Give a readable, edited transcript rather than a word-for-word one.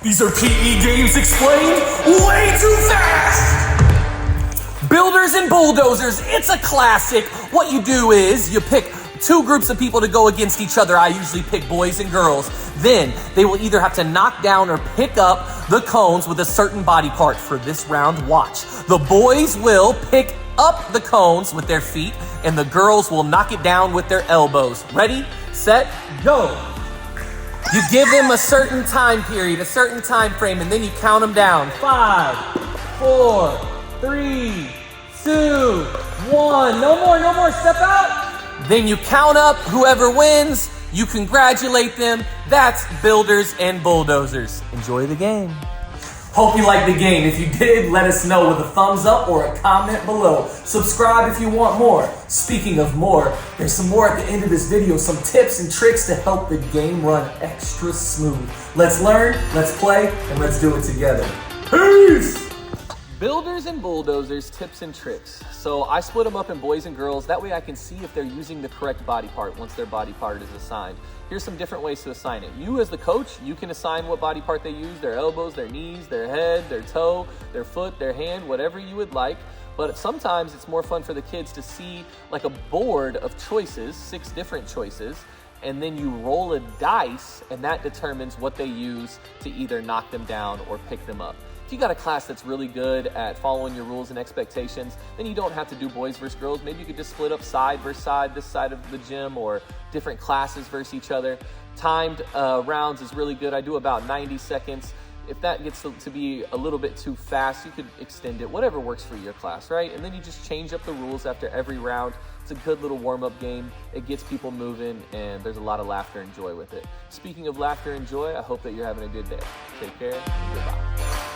These are PE games explained way too fast! Builders and Bulldozers, it's a classic. What you do is you pick two groups of people to go against each other. I usually pick boys and girls. Then they will either have to knock down or pick up the cones with a certain body part. For this round, watch. The boys will pick up the cones with their feet and the girls will knock it down with their elbows. Ready, set, go. You give them a certain time period, a certain time frame, and then you count them down. 5, 4, 3, 2, 1. No more, step out. Then you count up whoever wins, you congratulate them. That's Builders and Bulldozers. Enjoy the game. Hope you liked the game. If you did, let us know with a thumbs up or a comment below. Subscribe if you want more. Speaking of more, there's some more at the end of this video, some tips and tricks to help the game run extra smooth. Let's learn, let's play, and let's do it together. Peace! Builders and Bulldozers, tips and tricks. So I split them up in boys and girls. That way I can see if they're using the correct body part once their body part is assigned. Here's some different ways to assign it. You as the coach, you can assign what body part they use, their elbows, their knees, their head, their toe, their foot, their hand, whatever you would like. But sometimes it's more fun for the kids to see like a board of choices, 6 different choices, and then you roll a dice and that determines what they use to either knock them down or pick them up. If you got a class that's really good at following your rules and expectations, then you don't have to do boys versus girls. Maybe you could just split up side versus side, this side of the gym, or different classes versus each other. Timed rounds is really good. I do about 90 seconds. If that gets to be a little bit too fast, you could extend it, whatever works for your class, right? And then you just change up the rules after every round. It's a good little warm-up game. It gets people moving, and there's a lot of laughter and joy with it. Speaking of laughter and joy, I hope that you're having a good day. Take care, and goodbye.